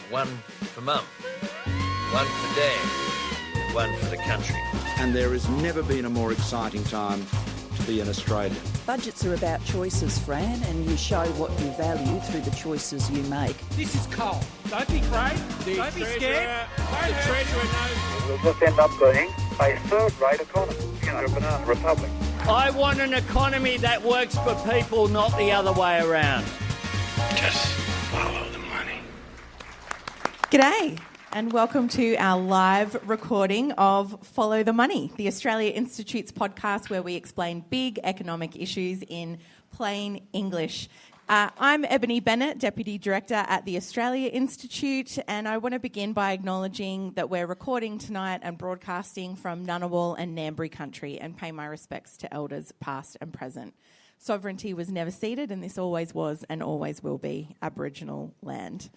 One for Mum, one for Dad, and one for the country. And there has never been a more exciting time to be an Australian. Budgets are about choices, Fran, and you show what you value through the choices you make. This is coal. Don't be afraid. Don't be scared. The Treasurer knows. We'll just end up being a third-rate economy, a banana republic. I want an economy that works for people, not the other way around. Just follow the money. G'day and welcome to our live recording of Follow the Money, the Australia Institute's podcast where we explain big economic issues in plain English. I'm Ebony Bennett, Deputy Director at the Australia Institute, and I want to begin by acknowledging that we're recording tonight and broadcasting from Ngunnawal and Ngambri country and pay my respects to elders past and present. Sovereignty was never ceded and this always was and always will be Aboriginal land.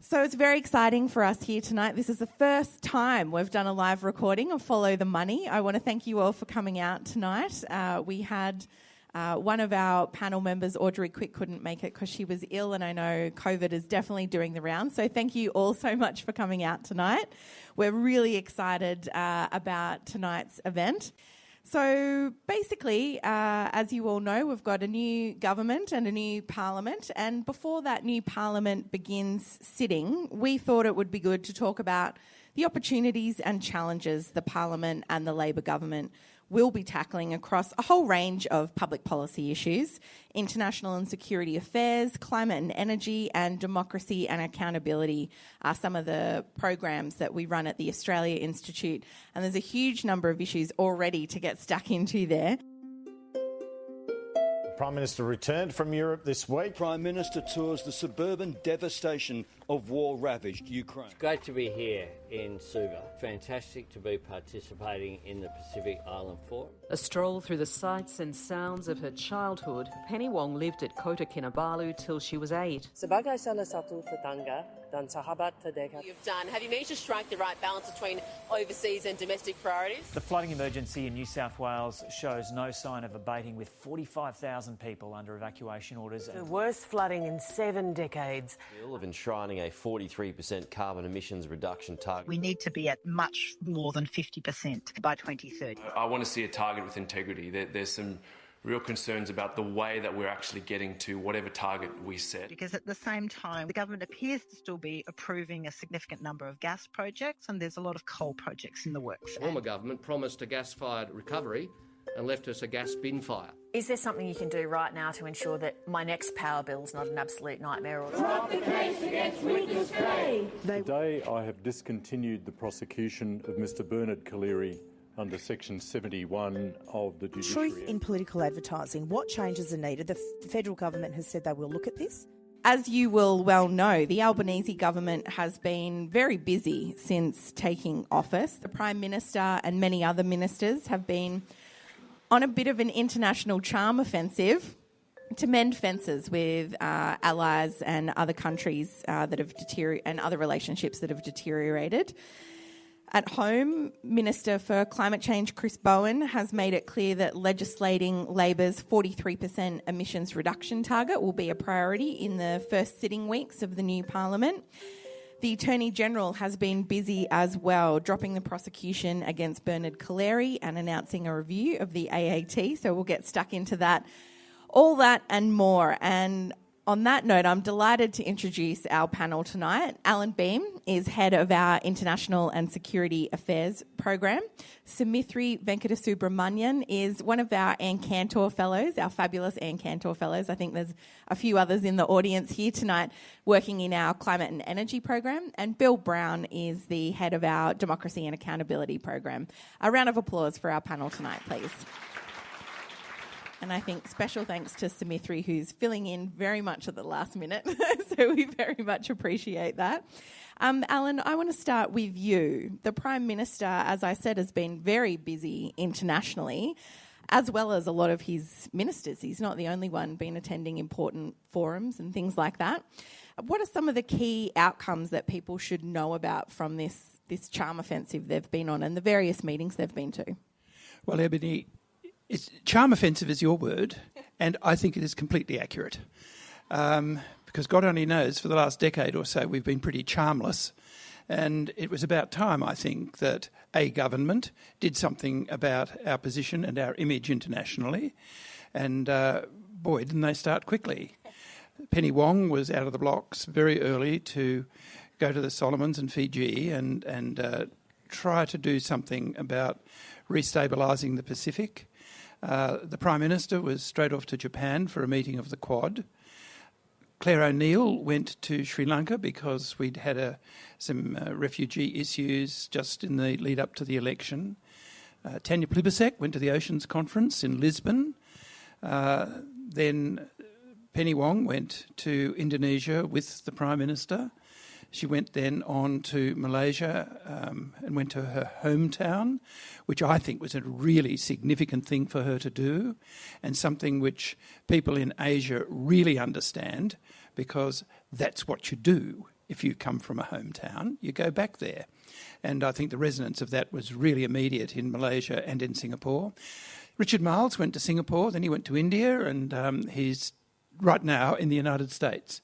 So it's very exciting for us here tonight. This is the first time we've done a live recording of Follow the Money. I want to thank you all for coming out tonight. We had one of our panel members, Audrey Quick, couldn't make it because she was ill, and I know COVID is definitely doing the rounds. So thank you all so much for coming out tonight. We're really excited about tonight's event. So basically, as you all know, we've got a new government and a new parliament. And before that new parliament begins sitting, we thought it would be good to talk about the opportunities and challenges the parliament and the Labor government will be tackling across a whole range of public policy issues: international and security affairs, climate and energy, and democracy and accountability are some of the programs that we run at the Australia Institute. And there's a huge number of issues already to get stuck into there. Prime Minister returned from Europe this week. Prime Minister tours the suburban devastation of war-ravaged Ukraine. It's great to be here in Suva. Fantastic to be participating in the Pacific Island Forum. A stroll through the sights and sounds of her childhood, Penny Wong lived at Kota Kinabalu till she was 8. Sebagai salah satu tetangga dan sahabat terdekat. Have you managed to strike the right balance between overseas and domestic priorities? The flooding emergency in New South Wales shows no sign of abating, with 45,000 people under evacuation orders. The worst flooding in 7 decades. Of enshrining a 43% carbon emissions reduction target. We need to be at much more than 50% by 2030. I want to see a target with integrity. There's some real concerns about the way that we're actually getting to whatever target we set. Because at the same time, the government appears to still be approving a significant number of gas projects, and there's a lot of coal projects in the works. The former government promised a gas-fired recovery and left us a gas bin fire. Is there something you can do right now to ensure that my next power bill is not an absolute nightmare? Drop the case against Witness Bay. Today I have discontinued the prosecution of Mr Bernard Collaery under Section 71 of the Judiciary. Truth in political advertising. What changes are needed? The federal government has said they will look at this. As you will well know, the Albanese government has been very busy since taking office. The Prime Minister and many other ministers have been on a bit of an international charm offensive to mend fences with allies and other countries that have and other relationships that have deteriorated. At home, Minister for Climate Change Chris Bowen has made it clear that legislating Labor's 43% emissions reduction target will be a priority in the first sitting weeks of the new parliament. The Attorney-General has been busy as well, dropping the prosecution against Bernard Collaery and announcing a review of the AAT, so we'll get stuck into that. All that and more. And on that note, I'm delighted to introduce our panel tonight. Alan Beam is head of our International and Security Affairs program. Sumithri Venkatasubramanian is one of our Anne Cantor Fellows, our fabulous Anne Cantor Fellows. I think there's a few others in the audience here tonight working in our Climate and Energy program. And Bill Brown is the head of our Democracy and Accountability program. A round of applause for our panel tonight, please. And I think special thanks to Sumithri, who's filling in very much at the last minute. So we very much appreciate that. Alan, I want to start with you. The Prime Minister, as I said, has been very busy internationally, as well as a lot of his ministers. He's not the only one been attending important forums and things like that. What are some of the key outcomes that people should know about from this charm offensive they've been on and the various meetings they've been to? Well, Ebony, charm offensive is your word, and I think it is completely accurate. because God only knows for the last decade or so we've been pretty charmless. And it was about time, I think, that a government did something about our position and our image internationally. And boy, didn't they start quickly. Penny Wong was out of the blocks very early to go to the Solomons and Fiji and try to do something about restabilising the Pacific. The Prime Minister was straight off to Japan for a meeting of the Quad. Claire O'Neill went to Sri Lanka because we'd had some refugee issues just in the lead up to the election. Tanya Plibersek went to the Oceans Conference in Lisbon. Then Penny Wong went to Indonesia with the Prime Minister. She went then on to Malaysia and went to her hometown, which I think was a really significant thing for her to do, and something which people in Asia really understand, because that's what you do if you come from a hometown. You go back there. And I think the resonance of that was really immediate in Malaysia and in Singapore. Richard Marles went to Singapore, then he went to India, and he's right now in the United States.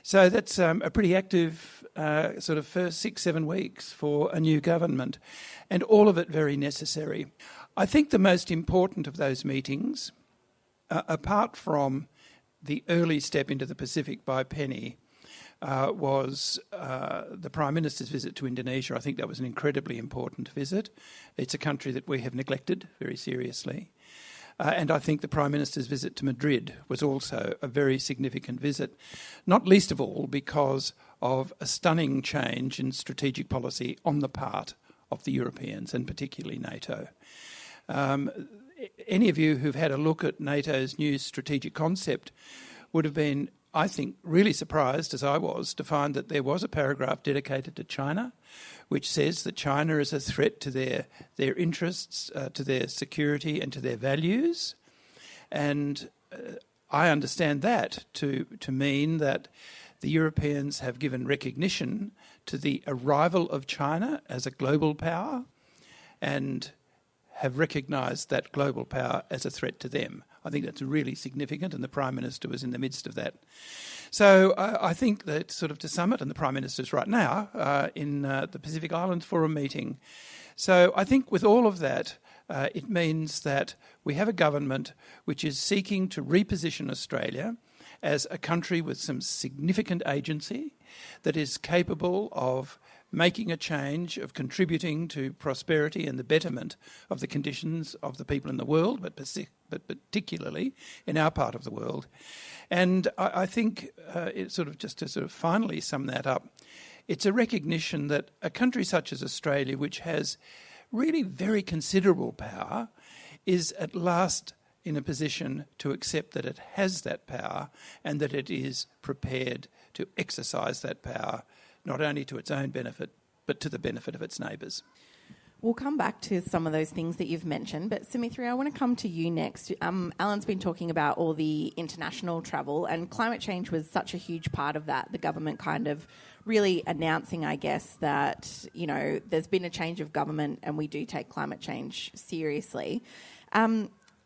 So that's a pretty active sort of first 6-7 weeks for a new government, and all of it very necessary. I think the most important of those meetings, apart from the early step into the Pacific by Penny, was the Prime Minister's visit to Indonesia. I think that was an incredibly important visit. It's a country that we have neglected very seriously. And I think the Prime Minister's visit to Madrid was also a very significant visit, not least of all because of a stunning change in strategic policy on the part of the Europeans, and particularly NATO. Any of you who've had a look at NATO's new strategic concept would have been, I think, really surprised, as I was, to find that there was a paragraph dedicated to China, which says that China is a threat to their interests, to their security and to their values. And I understand that to mean that the Europeans have given recognition to the arrival of China as a global power and have recognised that global power as a threat to them. I think that's really significant, and the Prime Minister was in the midst of that. So I think that sort of to sum it, and the Prime Minister's right now in the Pacific Islands Forum meeting. So I think with all of that, it means that we have a government which is seeking to reposition Australia as a country with some significant agency that is capable of making a change, of contributing to prosperity and the betterment of the conditions of the people in the world, but particularly in our part of the world. And I think it's sort of just to sort of finally sum that up, it's a recognition that a country such as Australia, which has really very considerable power, is at last in a position to accept that it has that power and that it is prepared to exercise that power, not only to its own benefit, but to the benefit of its neighbours. We'll come back to some of those things that you've mentioned, but Sumithri, I want to come to you next. Alan's been talking about all the international travel, and climate change was such a huge part of that. The government kind of really announcing, I guess, that, you know, there's been a change of government and we do take climate change seriously.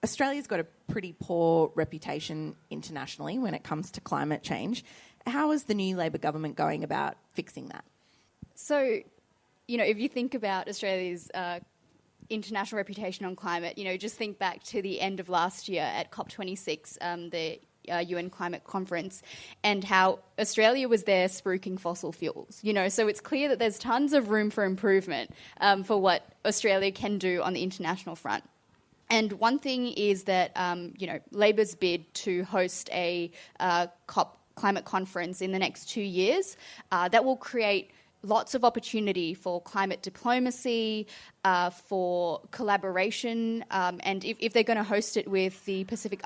Australia's got a pretty poor reputation internationally when it comes to climate change. How is the new Labor government going about fixing that? So, you know, if you think about Australia's international reputation on climate, you know, just think back to the end of last year at COP26, the UN climate conference, and how Australia was there spruiking fossil fuels. You know, so it's clear that there's tons of room for improvement for what Australia can do on the international front. And one thing is that, you know, Labor's bid to host a COP climate conference in the next 2 years, that will create lots of opportunity for climate diplomacy, for collaboration, and if they're going to host it with the Pacific,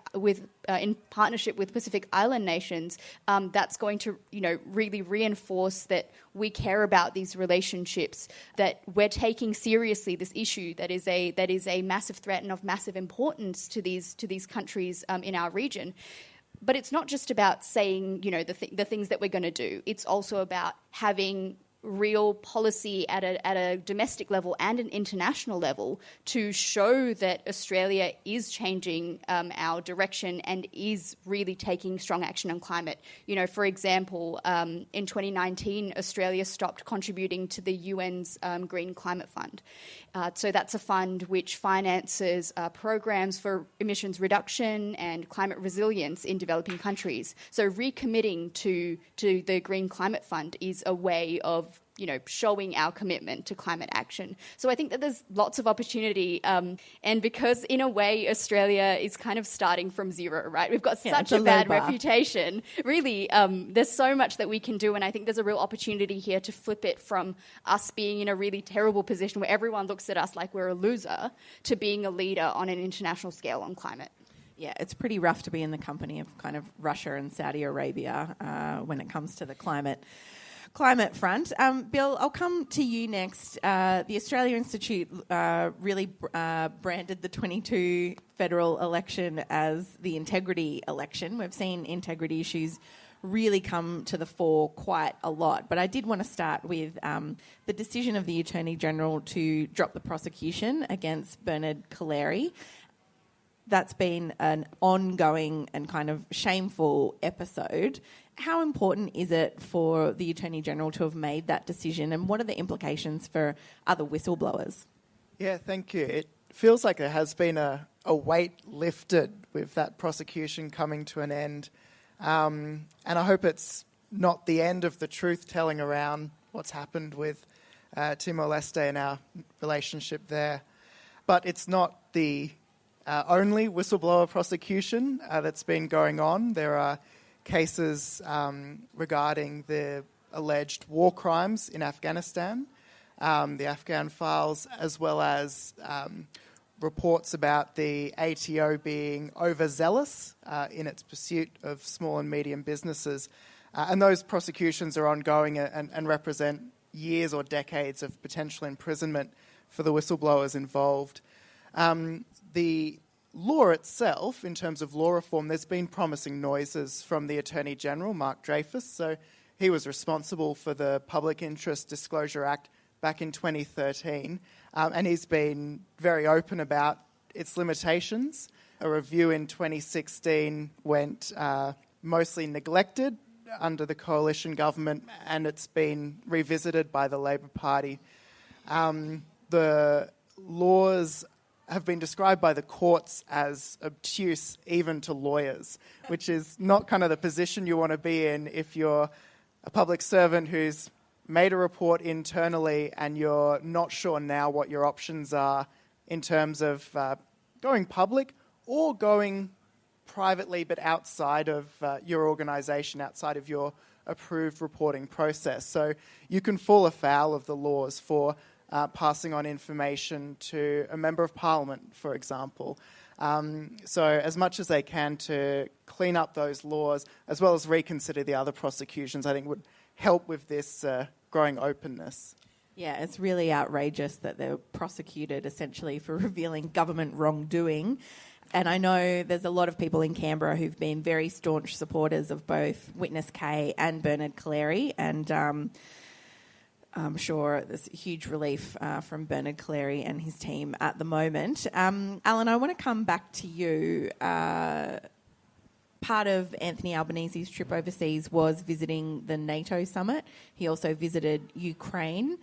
in partnership with Pacific Island nations, that's going to, you know, really reinforce that we care about these relationships, that we're taking seriously this issue that is a massive threat and of massive importance to these countries in our region. But it's not just about saying, you know, the things that we're going to do. It's also about having real policy at a domestic level and an international level to show that Australia is changing our direction and is really taking strong action on climate. You know, for example, in 2019, Australia stopped contributing to the UN's Green Climate Fund. So that's a fund which finances programs for emissions reduction and climate resilience in developing countries. So recommitting to the Green Climate Fund is a way of, you know, showing our commitment to climate action. So I think that there's lots of opportunity. And because in a way, Australia is kind of starting from zero, right? We've got such a bad reputation. Really, there's so much that we can do. And I think there's a real opportunity here to flip it from us being in a really terrible position where everyone looks at us like we're a loser to being a leader on an international scale on climate. Yeah, it's pretty rough to be in the company of kind of Russia and Saudi Arabia when it comes to the climate front. Bill, I'll come to you next. The Australia Institute really branded the 22 federal election as the integrity election. We've seen integrity issues really come to the fore quite a lot. But I did want to start with the decision of the Attorney General to drop the prosecution against Bernard Collaery. That's been an ongoing and kind of shameful episode. How important is it for the Attorney General to have made that decision, and what are the implications for other whistleblowers? Yeah, thank you. It feels like there has been a weight lifted with that prosecution coming to an end. And I hope it's not the end of the truth-telling around what's happened with Timor-Leste and our relationship there. But it's not the only whistleblower prosecution that's been going on. There are cases regarding the alleged war crimes in Afghanistan, the Afghan files, as well as reports about the ATO being overzealous in its pursuit of small and medium businesses. And those prosecutions are ongoing and represent years or decades of potential imprisonment for the whistleblowers involved. The law itself, in terms of law reform, there's been promising noises from the Attorney General, Mark Dreyfus. So he was responsible for the Public Interest Disclosure Act back in 2013, and he's been very open about its limitations. A review in 2016 went mostly neglected under the coalition government, and it's been revisited by the Labor Party. The laws have been described by the courts as obtuse even to lawyers, which is not kind of the position you want to be in if you're a public servant who's made a report internally and you're not sure now what your options are in terms of going public or going privately but outside of your organisation, outside of your approved reporting process. So you can fall afoul of the laws for passing on information to a member of parliament, for example. So as much as they can to clean up those laws, as well as reconsider the other prosecutions, I think would help with this growing openness. Yeah, it's really outrageous that they're prosecuted essentially for revealing government wrongdoing. And I know there's a lot of people in Canberra who've been very staunch supporters of both Witness K and Bernard Collaery, and I'm sure there's huge relief from Bernard Collaery and his team at the moment. Alan, I want to come back to you. Part of Anthony Albanese's trip overseas was visiting the NATO summit. He also visited Ukraine.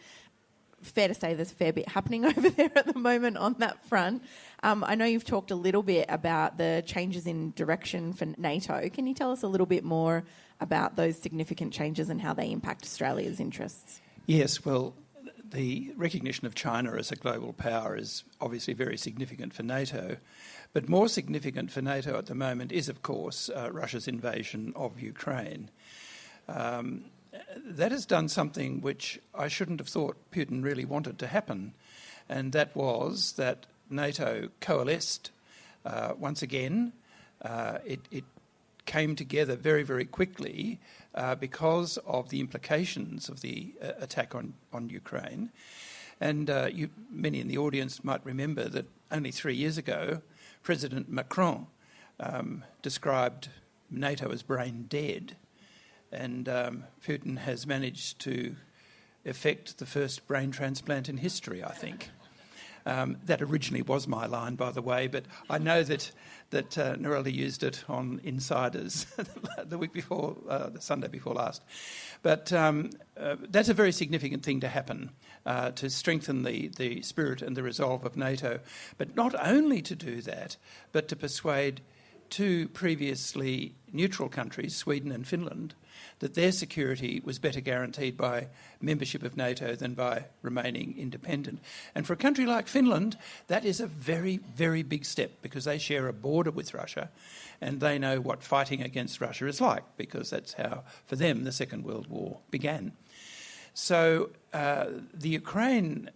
Fair to say there's a fair bit happening over there at the moment on that front. I know you've talked a little bit about the changes in direction for NATO. Can you tell us a little bit more about those significant changes and how they impact Australia's interests? Yes, well, the recognition of China as a global power is obviously very significant for NATO, but more significant for NATO at the moment is, of course, Russia's invasion of Ukraine. That has done something which I shouldn't have thought Putin really wanted to happen, and that was that NATO coalesced once again. It came together very, very quickly because of the implications of the attack on Ukraine. And many in the audience might remember that only 3 years ago, President Macron described NATO as brain dead. And Putin has managed to effect the first brain transplant in history, I think. That originally was my line, by the way, but I know that Narelli used it on Insiders the week before, the Sunday before last. But that's a very significant thing to happen, to strengthen the spirit and the resolve of NATO. But not only to do that, but to persuade two previously neutral countries, Sweden and Finland, that their security was better guaranteed by membership of NATO than by remaining independent. And for a country like Finland, that is a very, very big step, because they share a border with Russia and they know what fighting against Russia is like, because that's how, for them, the Second World War began. So the Ukraine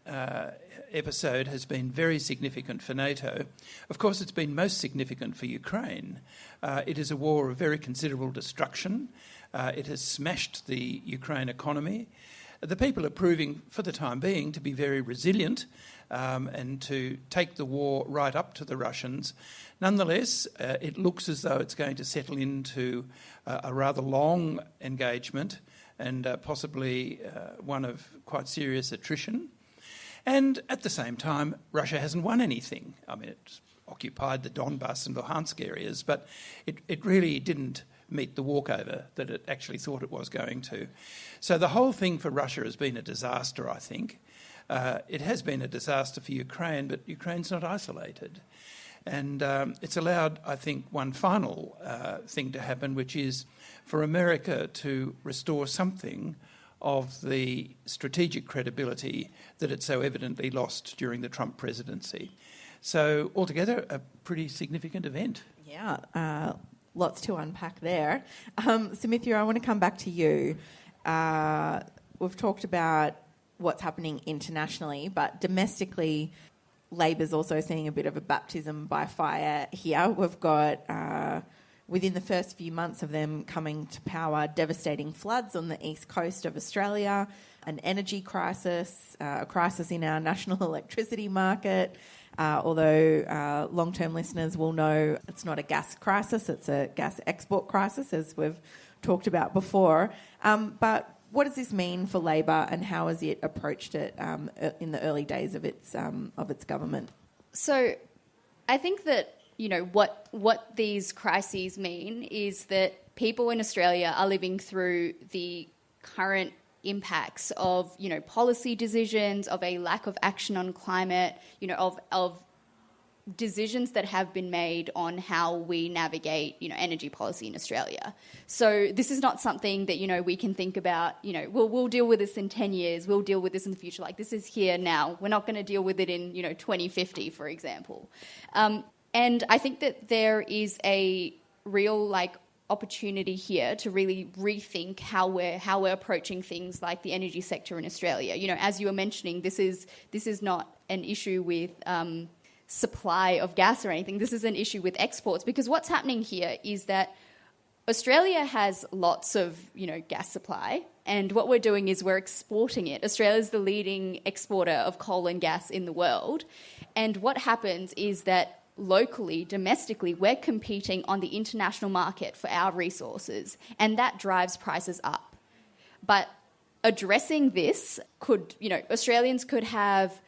episode has been very significant for NATO. Of course, it's been most significant for Ukraine. It is a war of very considerable destruction. It has smashed the Ukraine economy. The people are proving, for the time being, to be very resilient and to take the war right up to the Russians. Nonetheless, it looks as though it's going to settle into a rather long engagement and possibly one of quite serious attrition. And at the same time, Russia hasn't won anything. I mean, it's occupied the Donbass and Luhansk areas, but it really didn't meet the walkover that it actually thought it was going to. So the whole thing for Russia has been a disaster, I think. It has been a disaster for Ukraine, but Ukraine's not isolated. And it's allowed, I think, one final thing to happen, which is for America to restore something of the strategic credibility that it so evidently lost during the Trump presidency. So altogether, a pretty significant event. Yeah, lots to unpack there. Samithya, I want to come back to you. We've talked about what's happening internationally, but domestically, Labor's also seeing a bit of a baptism by fire here. We've got, within the first few months of them coming to power, devastating floods on the east coast of Australia, an energy crisis, a crisis in our national electricity market, although long-term listeners will know it's not a gas crisis, it's a gas export crisis, as we've talked about before. But what does this mean for Labor, and how has it approached it in the early days of its government? So I think that, you know, what these crises mean is that people in Australia are living through the current impacts of, you know, policy decisions, of a lack of action on climate, you know, of decisions that have been made on how we navigate, you know, energy policy in Australia. So this is not something that, you know, we can think about, you know, we'll deal with this in 10 years, we'll deal with this in the future. Like, this is here now. We're not going to deal with it in, you know, 2050, for example. And I think that there is a real, like, opportunity here to really rethink how we're approaching things like the energy sector in Australia. You know, as you were mentioning, this is not an issue with supply of gas or anything. This is an issue with exports, because what's happening here is that Australia has lots of, you know, gas supply, and what we're doing is we're exporting it. Australia's the leading exporter of coal and gas in the world, and what happens is that locally, domestically, we're competing on the international market for our resources, and that drives prices up. But addressing this could, you know, Australians could have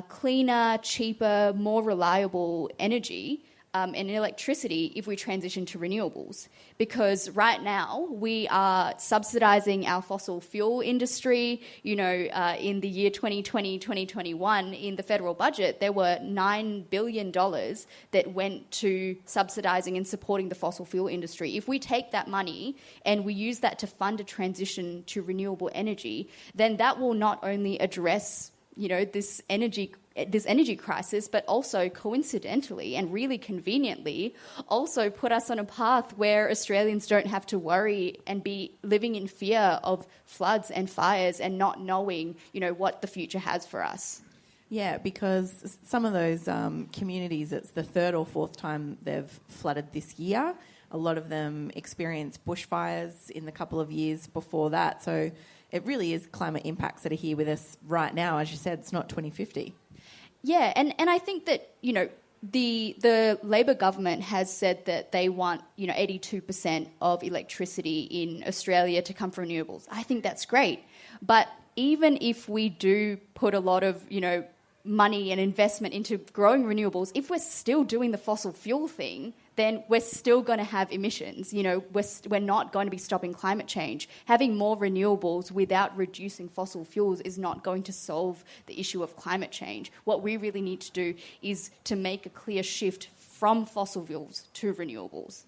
cleaner, cheaper, more reliable energy and electricity if we transition to renewables. Because right now we are subsidising our fossil fuel industry. You know, in the year 2020, 2021, in the federal budget, there were $9 billion that went to subsidising and supporting the fossil fuel industry. If we take that money and we use that to fund a transition to renewable energy, then that will not only address, you know, this energy crisis, but also coincidentally and really conveniently also put us on a path where Australians don't have to worry and be living in fear of floods and fires and not knowing, you know, what the future has for us. Yeah, because some of those communities, it's the third or fourth time they've flooded this year. A lot of them experienced bushfires in the couple of years before that. So it really is climate impacts that are here with us right now. As you said, it's not 2050. Yeah, and I think that, you know, the Labor government has said that they want, you know, 82% of electricity in Australia to come from renewables. I think that's great. But even if we do put a lot of, money and investment into growing renewables, if we're still doing the fossil fuel thing, then we're still going to have emissions. We're not going to be stopping climate change. Having more renewables without reducing fossil fuels is not going to solve the issue of climate change. What we really need to do is to make a clear shift from fossil fuels to renewables.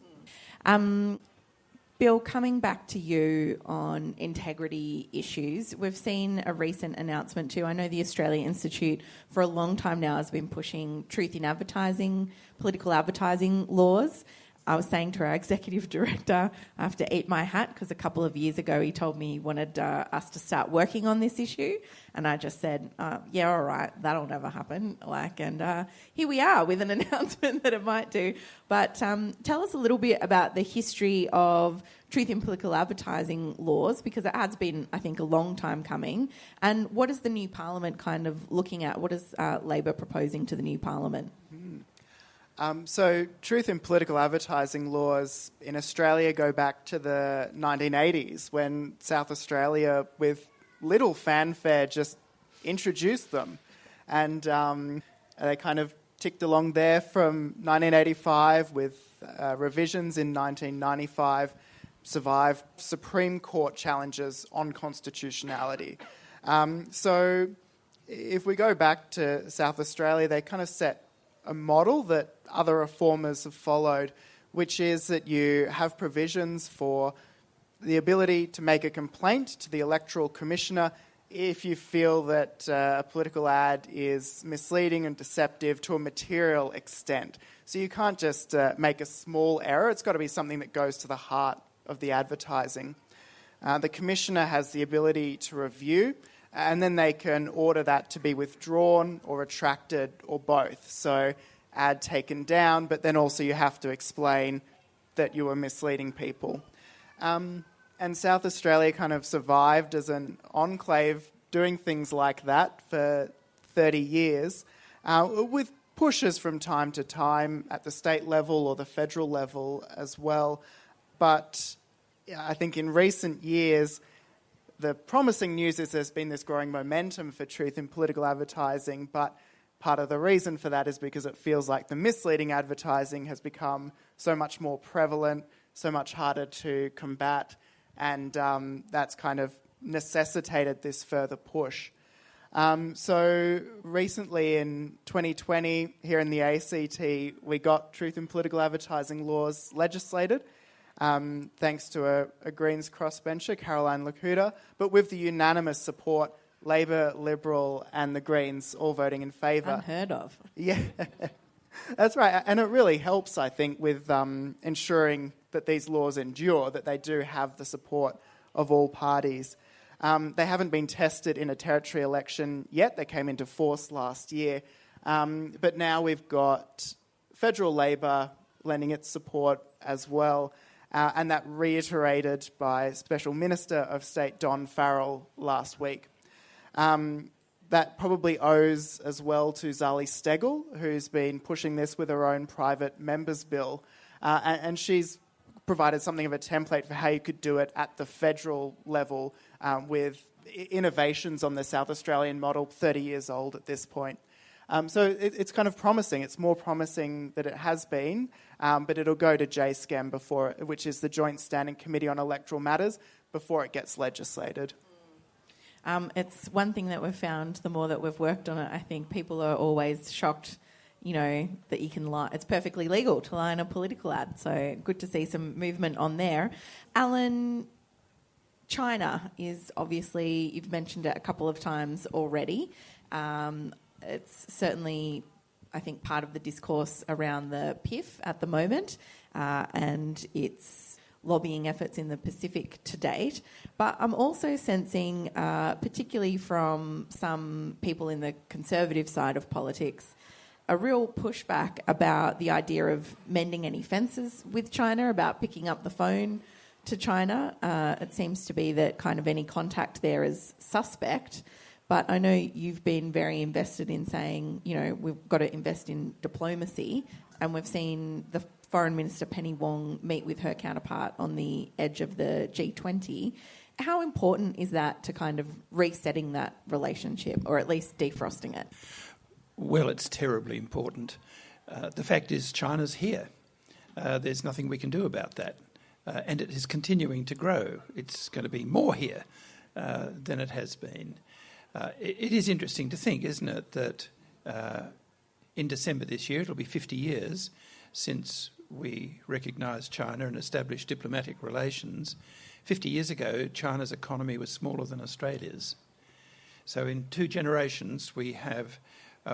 Bill, coming back to you on integrity issues, we've seen a recent announcement too. I know the Australia Institute for a long time now has been pushing truth in advertising, political advertising laws. I was saying to our executive director, I have to eat my hat because a couple of years ago he told me he wanted us to start working on this issue, and I just said, yeah, all right, that'll never happen. And here we are with an announcement that it might do. But tell us a little bit about the history of truth in political advertising laws, because it has been, I think, a long time coming. And what is the new parliament kind of looking at? What is Labor proposing to the new parliament? So truth in political advertising laws in Australia go back to the 1980s when South Australia, with little fanfare, just introduced them. And they kind of ticked along there from 1985 with revisions in 1995, survived Supreme Court challenges on constitutionality. So if we go back to South Australia, they kind of set a model that other reformers have followed, which is that you have provisions for the ability to make a complaint to the Electoral Commissioner if you feel that a political ad is misleading and deceptive to a material extent. So you can't just make a small error. It's got to be something that goes to the heart of the advertising. The Commissioner has the ability to review, and then they can order that to be withdrawn or retracted or both. So ad taken down, but then also you have to explain that you were misleading people. And South Australia kind of survived as an enclave doing things like that for 30 years, with pushes from time to time at the state level or the federal level as well. But I think in recent years, the promising news is there's been this growing momentum for truth in political advertising, but part of the reason for that is because it feels like the misleading advertising has become so much more prevalent, so much harder to combat, and that's kind of necessitated this further push. So recently in 2020, here in the ACT, we got truth in political advertising laws legislated, thanks to a Greens crossbencher, Caroline Lakuta, but with the unanimous support, Labor, Liberal and the Greens all voting in favour. Unheard of. Yeah, that's right. And it really helps, I think, with ensuring that these laws endure, that they do have the support of all parties. They haven't been tested in a territory election yet. They came into force last year. But now we've got federal Labor lending its support as well. And that reiterated by Special Minister of State Don Farrell last week. That probably owes as well to Zali Steggall, who's been pushing this with her own private members bill. And she's provided something of a template for how you could do it at the federal level with innovations on the South Australian model, 30 years old at this point. So it's kind of promising. It's more promising than it has been, but it'll go to JSCAM which is the Joint Standing Committee on Electoral Matters, before it gets legislated. It's one thing that we've found, the more that we've worked on it, I think people are always shocked, that you can lie. It's perfectly legal to lie in a political ad. So good to see some movement on there. Alan, China is obviously, you've mentioned it a couple of times already. It's certainly, I think, part of the discourse around the PIF at the moment and its lobbying efforts in the Pacific to date. But I'm also sensing, particularly from some people in the conservative side of politics, a real pushback about the idea of mending any fences with China, about picking up the phone to China. It seems to be that kind of any contact there is suspect. But I know you've been very invested in saying, we've got to invest in diplomacy, and we've seen the Foreign Minister Penny Wong meet with her counterpart on the edge of the G20. How important is that to kind of resetting that relationship, or at least defrosting it? Well, it's terribly important. The fact is China's here. There's nothing we can do about that. And it is continuing to grow. It's going to be more here than it has been. It is interesting to think, isn't it, that in December this year, it'll be 50 years since we recognised China and established diplomatic relations. 50 years ago, China's economy was smaller than Australia's. So in 2 generations, we have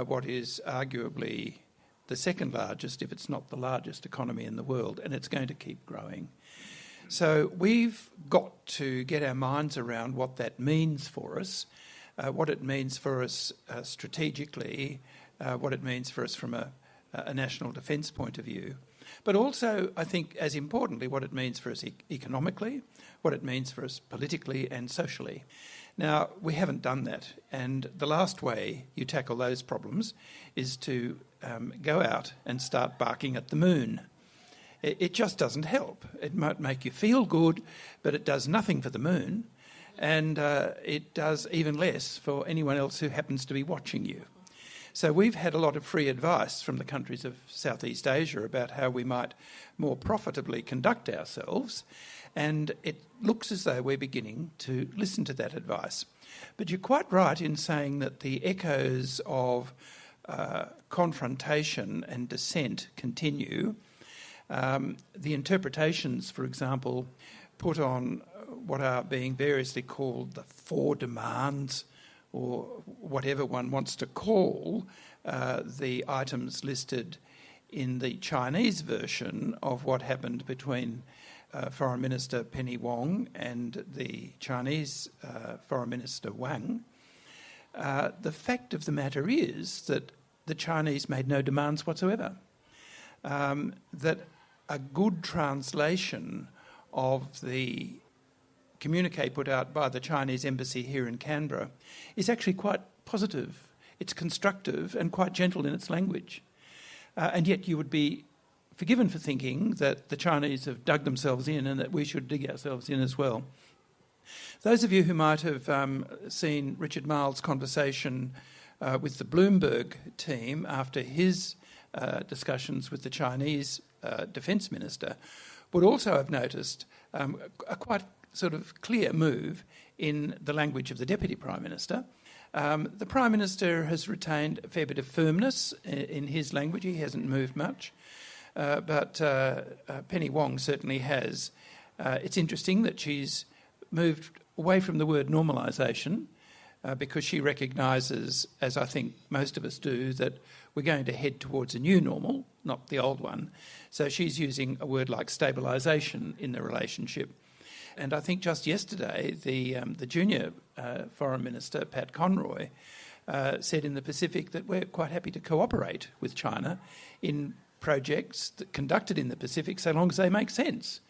what is arguably the second largest, if it's not the largest economy in the world, and it's going to keep growing. So we've got to get our minds around what that means for us, what it means for us strategically, what it means for us from a national defence point of view, but also, I think, as importantly, what it means for us economically, what it means for us politically and socially. Now, we haven't done that, and the last way you tackle those problems is to go out and start barking at the moon. It just doesn't help. It might make you feel good, but it does nothing for the moon, and it does even less for anyone else who happens to be watching you. So we've had a lot of free advice from the countries of Southeast Asia about how we might more profitably conduct ourselves, and it looks as though we're beginning to listen to that advice. But you're quite right in saying that the echoes of confrontation and dissent continue. The interpretations, for example, put on what are being variously called the 4 demands, or whatever one wants to call the items listed in the Chinese version of what happened between Foreign Minister Penny Wong and the Chinese Foreign Minister Wang. The fact of the matter is that the Chinese made no demands whatsoever. That a good translation of the communique put out by the Chinese embassy here in Canberra is actually quite positive. It's constructive and quite gentle in its language. And yet you would be forgiven for thinking that the Chinese have dug themselves in and that we should dig ourselves in as well. Those of you who might have seen Richard Marles' conversation with the Bloomberg team after his discussions with the Chinese Defence Minister would also have noticed a quite sort of clear move in the language of the Deputy Prime Minister. The Prime Minister has retained a fair bit of firmness in his language. He hasn't moved much. But Penny Wong certainly has. It's interesting that she's moved away from the word normalisation because she recognises, as I think most of us do, that we're going to head towards a new normal, not the old one. So she's using a word like stabilisation in the relationship. And I think just yesterday, the junior Foreign Minister, Pat Conroy, said in the Pacific that we're quite happy to cooperate with China in projects that conducted in the Pacific so long as they make sense.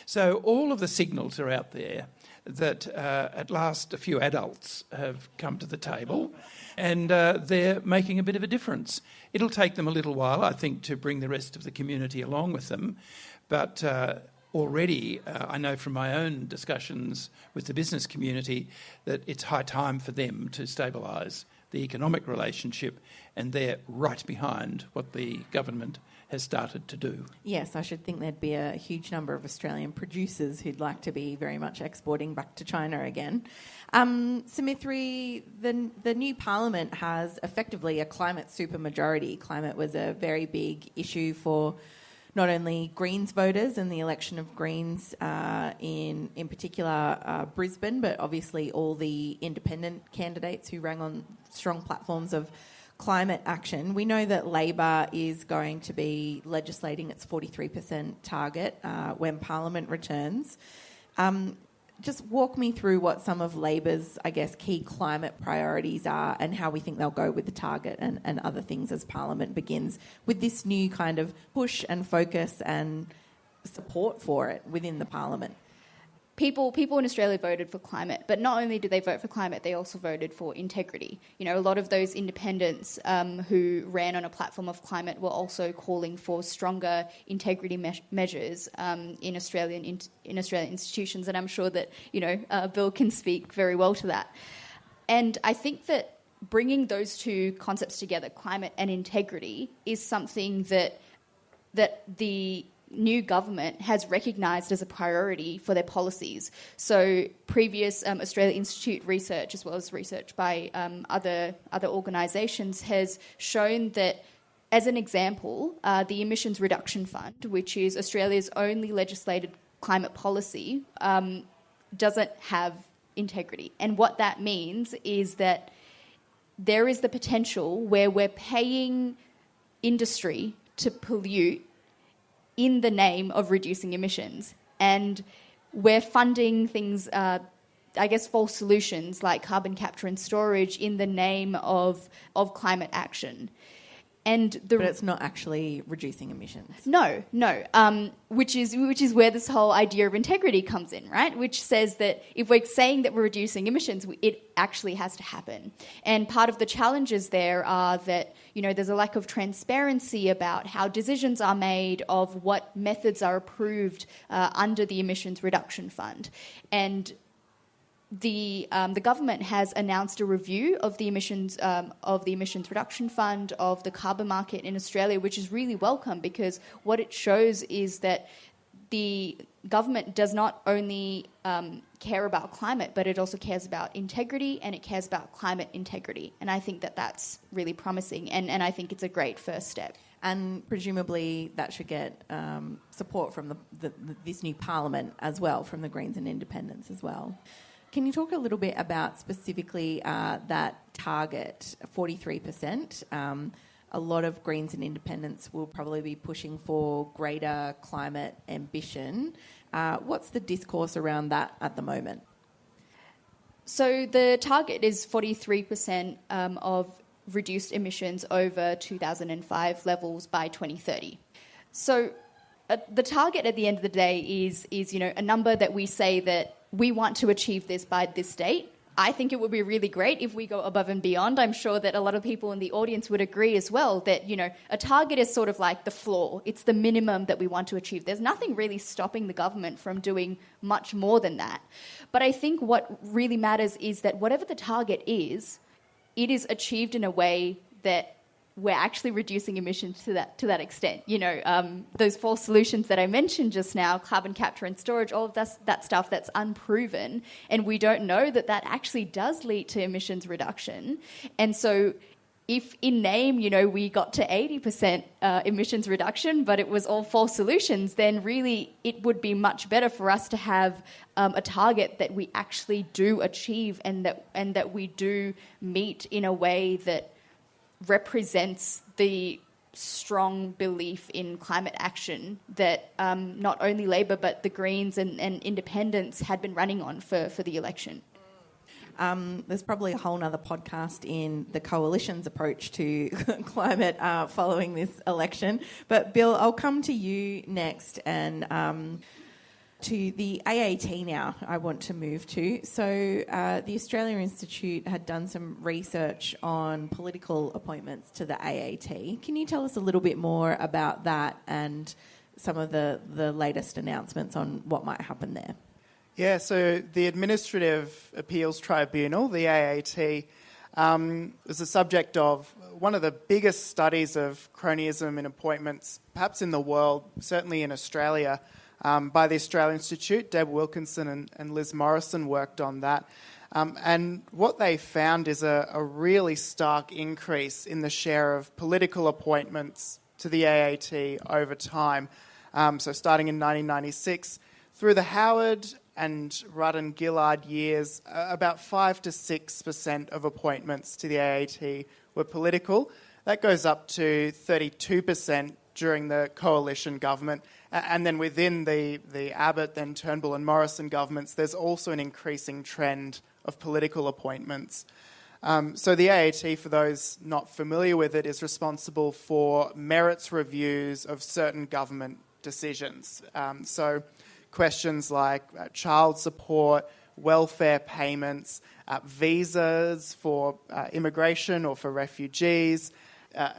So all of the signals are out there that at last a few adults have come to the table and they're making a bit of a difference. It'll take them a little while, I think, to bring the rest of the community along with them, but already I know from my own discussions with the business community that it's high time for them to stabilise the economic relationship, and they're right behind what the government has started to do. Yes, I should think there'd be a huge number of Australian producers who'd like to be very much exporting back to China again. Sumithri, the new parliament has effectively a climate supermajority. Climate was a very big issue for not only Greens voters and the election of Greens in particular Brisbane, but obviously all the independent candidates who rang on strong platforms of climate action. We know that Labor is going to be legislating its 43% target when Parliament returns. Just walk me through what some of Labor's, I guess, key climate priorities are and how we think they'll go with the target and other things as Parliament begins with this new kind of push and focus and support for it within the Parliament. people in Australia voted for climate, but not only did they vote for climate, they also voted for integrity. You know, a lot of those independents who ran on a platform of climate were also calling for stronger integrity measures in Australian institutions, and I'm sure that, you know, Bill can speak very well to that. And I think that bringing those two concepts together, climate and integrity, is something that the new government has recognised as a priority for their policies. So previous Australia Institute research, as well as research by other organisations, has shown that, as an example, the Emissions Reduction Fund, which is Australia's only legislated climate policy, doesn't have integrity. And what that means is that there is the potential where we're paying industry to pollute in the name of reducing emissions. And we're funding things, false solutions like carbon capture and storage in the name of climate action. But it's not actually reducing emissions. No. Which is where this whole idea of integrity comes in, right? Which says that if we're saying that we're reducing emissions, it actually has to happen. And part of the challenges there are that, you know, there's a lack of transparency about how decisions are made, of what methods are approved under the Emissions Reduction Fund. And the government has announced a review of the emissions reduction fund, of the carbon market in Australia, which is really welcome, because what it shows is that the government does not only care about climate, but it also cares about integrity, and it cares about climate integrity. And I think that that's really promising, and I think it's a great first step. And presumably that should get support from this new parliament as well, from the Greens and Independents as well. Can you talk a little bit about specifically that target, 43%? A lot of Greens and Independents will probably be pushing for greater climate ambition. What's the discourse around that at the moment? So the target is 43% of reduced emissions over 2005 levels by 2030. So the target at the end of the day is you know, a number that we say that we want to achieve this by this date. I think it would be really great if we go above and beyond. I'm sure that a lot of people in the audience would agree as well that, you know, a target is sort of like the floor. It's the minimum that we want to achieve. There's nothing really stopping the government from doing much more than that. But I think what really matters is that whatever the target is, it is achieved in a way that we're actually reducing emissions to that extent. You know, those four solutions that I mentioned just now, carbon capture and storage, all of that stuff that's unproven, and we don't know that actually does lead to emissions reduction. And so if in name, you know, we got to 80% emissions reduction, but it was all four solutions, then really it would be much better for us to have a target that we actually do achieve and that we do meet in a way that represents the strong belief in climate action that not only Labor but the Greens and Independents had been running on for the election. There's probably a whole other podcast in the coalition's approach to climate following this election. But Bill, I'll come to you next, and to the AAT now I want to move to. So the Australia Institute had done some research on political appointments to the AAT. Can you tell us a little bit more about that and some of the latest announcements on what might happen there? Yeah, so the Administrative Appeals Tribunal, the AAT, was the subject of one of the biggest studies of cronyism in appointments, perhaps in the world, certainly in Australia, by the Australia Institute. Deb Wilkinson and Liz Morrison worked on that. And what they found is a really stark increase in the share of political appointments to the AAT over time. So starting in 1996, through the Howard and Rudd and Gillard years, about 5 to 6% of appointments to the AAT were political. That goes up to 32% during the coalition government. And then within the Abbott, then Turnbull and Morrison governments, there's also an increasing trend of political appointments. So the AAT, for those not familiar with it, is responsible for merits reviews of certain government decisions. So questions like child support, welfare payments, visas for immigration or for refugees,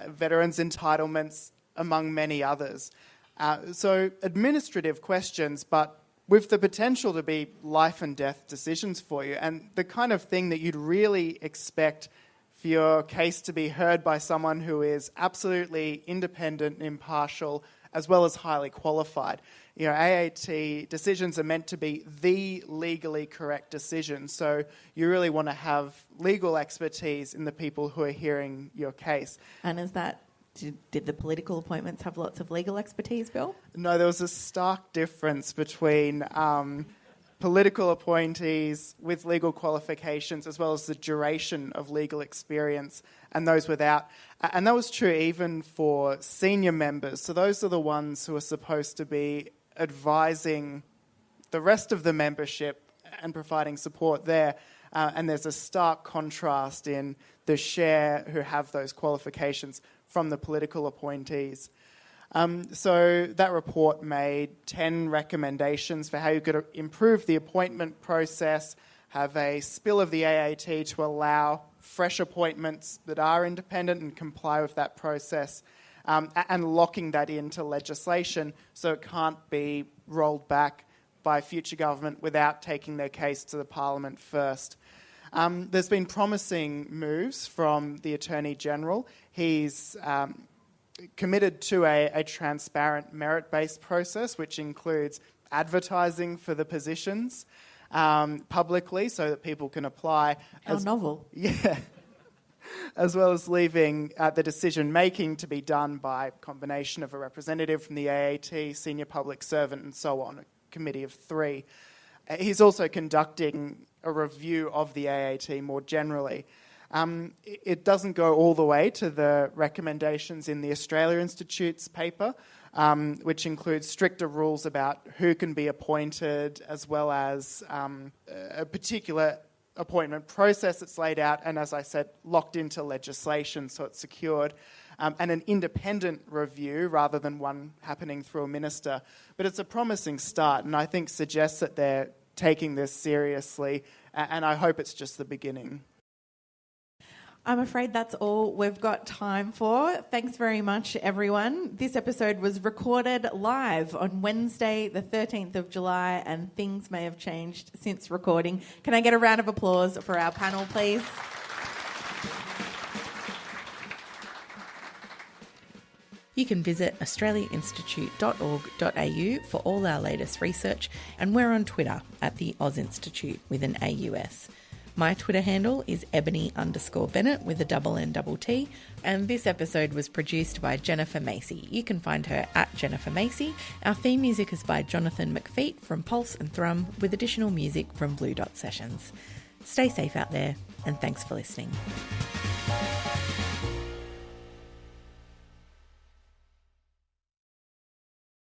veterans' entitlements, among many others. So administrative questions, but with the potential to be life and death decisions for you, and the kind of thing that you'd really expect for your case to be heard by someone who is absolutely independent, impartial, as well as highly qualified. You know, AAT decisions are meant to be the legally correct decision, so you really want to have legal expertise in the people who are hearing your case. And is that, did the political appointments have lots of legal expertise, Bill? No, there was a stark difference between political appointees with legal qualifications as well as the duration of legal experience and those without. And that was true even for senior members. So those are the ones who are supposed to be advising the rest of the membership and providing support there. And there's a stark contrast in the share who have those qualifications from the political appointees. So that report made 10 recommendations for how you could improve the appointment process, have a spill of the AAT to allow fresh appointments that are independent and comply with that process, and locking that into legislation so it can't be rolled back by future government without taking their case to the Parliament first. There's been promising moves from the Attorney-General. He's committed to a transparent merit-based process, which includes advertising for the positions publicly so that people can apply. How novel. Yeah. As well as leaving the decision-making to be done by a combination of a representative from the AAT, senior public servant, and so on, a committee of 3. He's also conducting a review of the AAT more generally. It doesn't go all the way to the recommendations in the Australia Institute's paper, which includes stricter rules about who can be appointed, as well as a particular appointment process that's laid out and, as I said, locked into legislation so it's secured, and an independent review rather than one happening through a minister. But it's a promising start, and I think suggests that they're taking this seriously, and I hope it's just the beginning. I'm afraid that's all we've got time for. Thanks very much, everyone. This episode was recorded live on Wednesday, the 13th of July, and things may have changed since recording. Can I get a round of applause for our panel, please? You can visit australiainstitute.org.au for all our latest research, and we're on Twitter at the Oz Institute with an AUS. My Twitter handle is ebony_Bennett with a ~N~T, and this episode was produced by Jennifer Macy. You can find her at Jennifer Macy. Our theme music is by Jonathan McFeet from Pulse and Thrum, with additional music from Blue Dot Sessions. Stay safe out there, and thanks for listening.